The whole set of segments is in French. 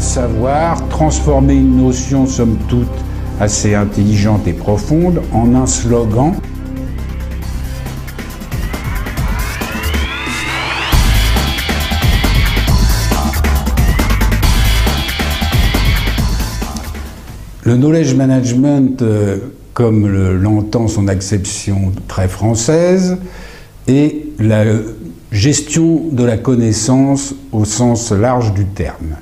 savoir transformer une notion somme toute assez intelligente et profonde en un slogan. Le knowledge management, comme l'entend son acception très française, est la gestion de la connaissance au sens large du terme.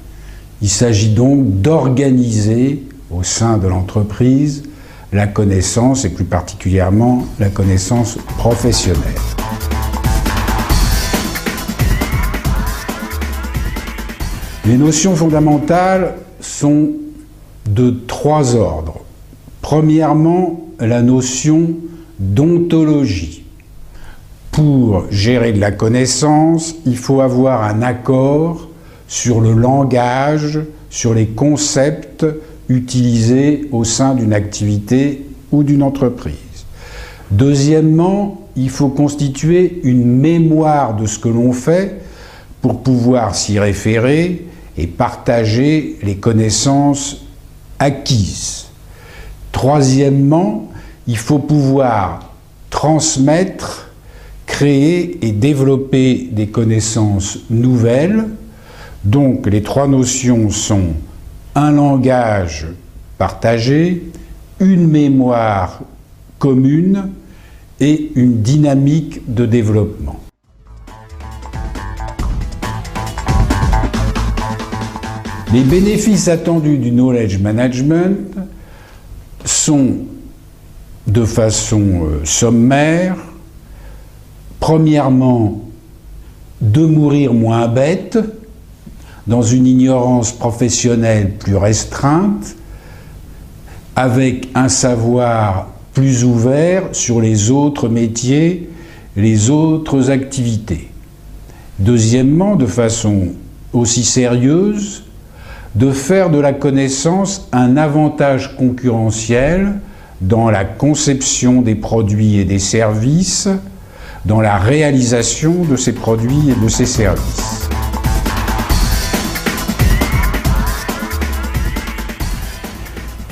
Il s'agit donc d'organiser au sein de l'entreprise la connaissance, et plus particulièrement la connaissance professionnelle. Les notions fondamentales sont de trois ordres. Premièrement, la notion d'ontologie. Pour gérer de la connaissance, il faut avoir un accord sur le langage, sur les concepts utilisés au sein d'une activité ou d'une entreprise. Deuxièmement, il faut constituer une mémoire de ce que l'on fait pour pouvoir s'y référer et partager les connaissances acquises. Troisièmement, il faut pouvoir transmettre, créer et développer des connaissances nouvelles. Donc les trois notions sont un langage partagé, une mémoire commune et une dynamique de développement. Les bénéfices attendus du knowledge management sont, de façon sommaire, premièrement, de mourir moins bête, dans une ignorance professionnelle plus restreinte, avec un savoir plus ouvert sur les autres métiers, les autres activités. Deuxièmement, de façon aussi sérieuse, de faire de la connaissance un avantage concurrentiel dans la conception des produits et des services, dans la réalisation de ces produits et de ces services.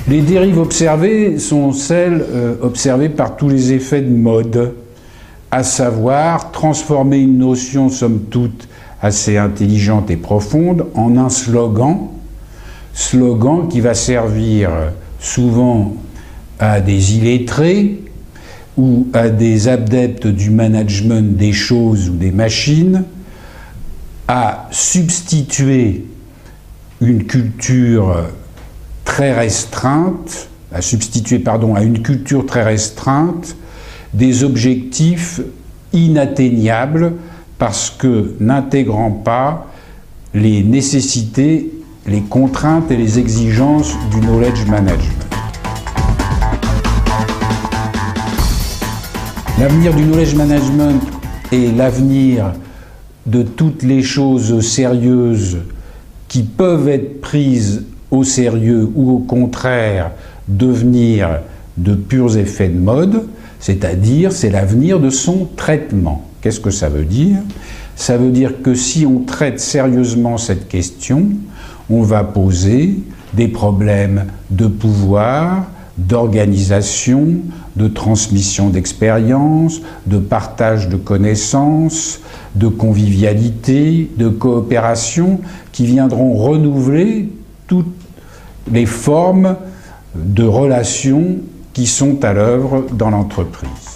Les dérives observées sont celles observées par tous les effets de mode, à savoir transformer une notion somme toute assez intelligente et profonde en un slogan qui va servir souvent à des illettrés ou à des adeptes du management des choses ou des machines, à substituer une culture très restreinte, à une culture très restreinte des objectifs inatteignables parce que n'intégrant pas les nécessités, les contraintes et les exigences du knowledge management. L'avenir du knowledge management est l'avenir de toutes les choses sérieuses qui peuvent être prises au sérieux ou au contraire devenir de purs effets de mode, c'est-à-dire c'est l'avenir de son traitement. Qu'est-ce que ça veut dire? Ça veut dire que si on traite sérieusement cette question, on va poser des problèmes de pouvoir, d'organisation, de transmission d'expérience, de partage de connaissances, de convivialité, de coopération, qui viendront renouveler toutes les formes de relations qui sont à l'œuvre dans l'entreprise.